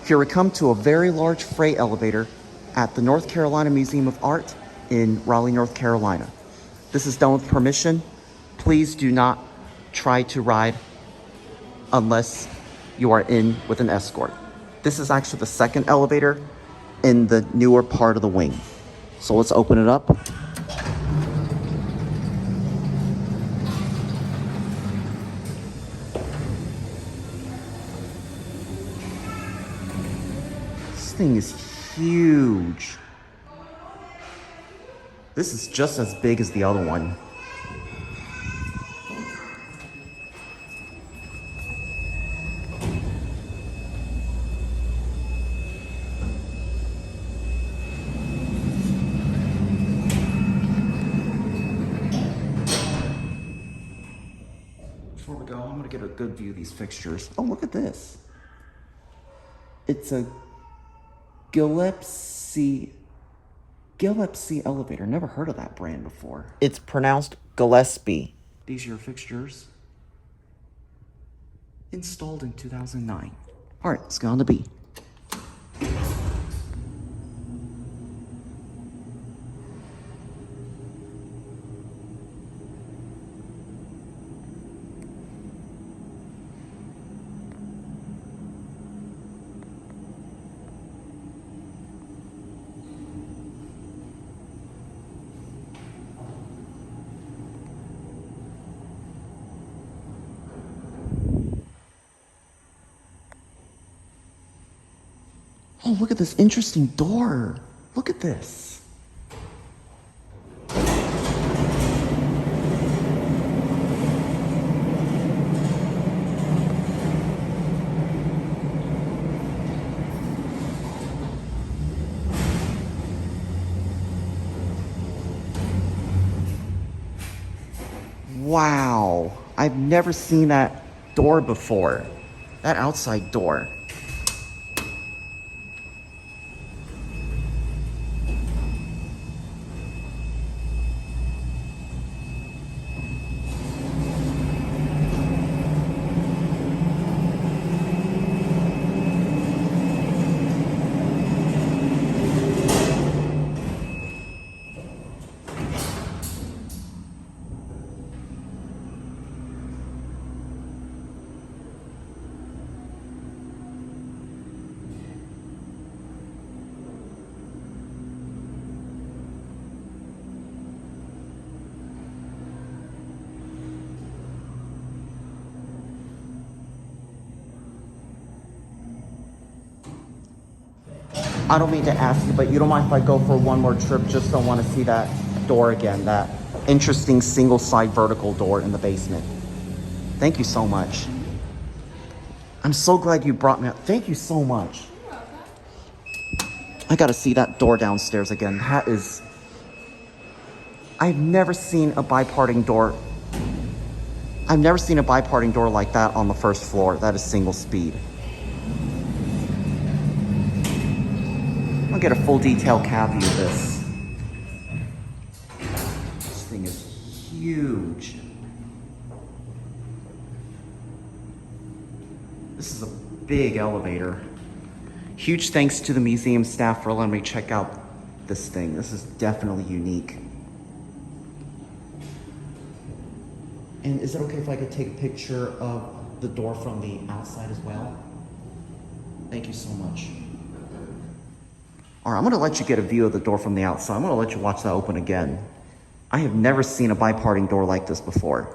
Here we come to a very large freight elevator at the North Carolina Museum of Art in Raleigh, North Carolina. This is done with permission. Please do not try to ride unless you are in with an escort. This is actually the second elevator in the newer part of the wing. So let's open it up. This thing is huge. This is just as big as the other one. Before we go, I'm gonna get a good view of these fixtures. Oh, look at this. It's a Gillespie elevator. Never heard of that brand before. It's pronounced Gillespie. These are your fixtures. Installed in 2009. All right, let's go on to B. Oh, look at this interesting door. Look at this. Wow, I've never seen that door before. That outside door. I don't mean to ask you, but you don't mind if I go for one more trip? Just don't want to see that door again, that interesting single side vertical door in the basement. Thank you so much. I'm so glad you brought me up. Thank you so much. I got to see that door downstairs again. That is... I've never seen a biparting door. I've never seen a biparting door like that on the first floor. That is single speed. I'll get a full detail cab view of this. This thing is huge. This is a big elevator. Huge thanks to the museum staff for letting me check out this thing. This is definitely unique. And is it okay if I could take a picture of the door from the outside as well? Thank you so much. All right, I'm gonna let you get a view of the door from the outside. I'm gonna let you watch that open again. I have never seen a biparting door like this before.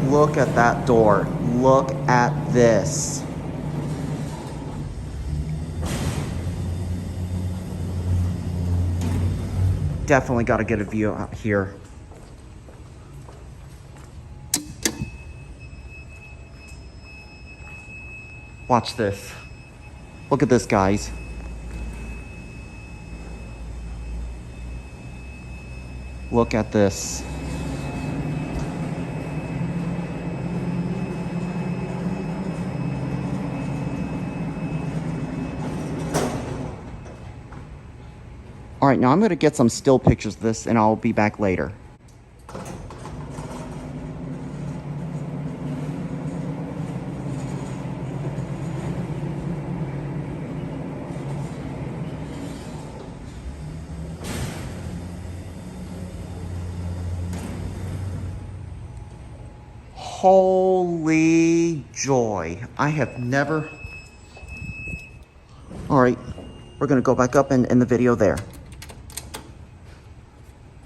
Look at that door. Look at this. Definitely gotta get a view out here. Watch this. Look at this, guys. Look at this. All right, now I'm gonna get some still pictures of this and I'll be back later. Holy joy. I have never... All right, we're gonna go back up in the video there.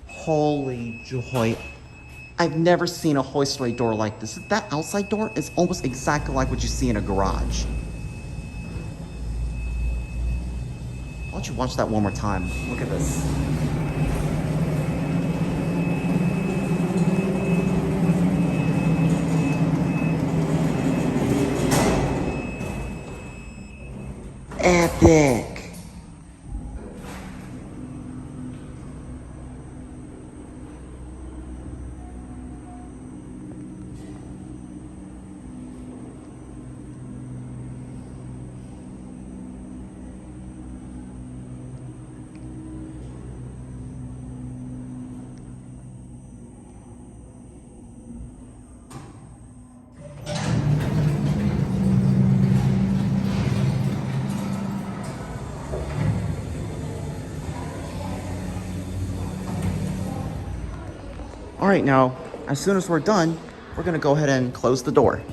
Holy joy. I've never seen a hoistway door like this. That outside door is almost exactly like what you see in a garage. Why don't you watch that one more time? Look at this. Epic. All right, now, as soon as we're done, we're gonna go ahead and close the door.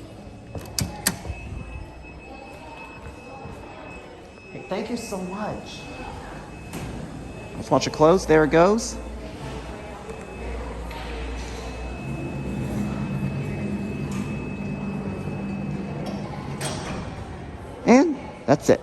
Hey, thank you so much. Let's watch it close. There it goes. And that's it.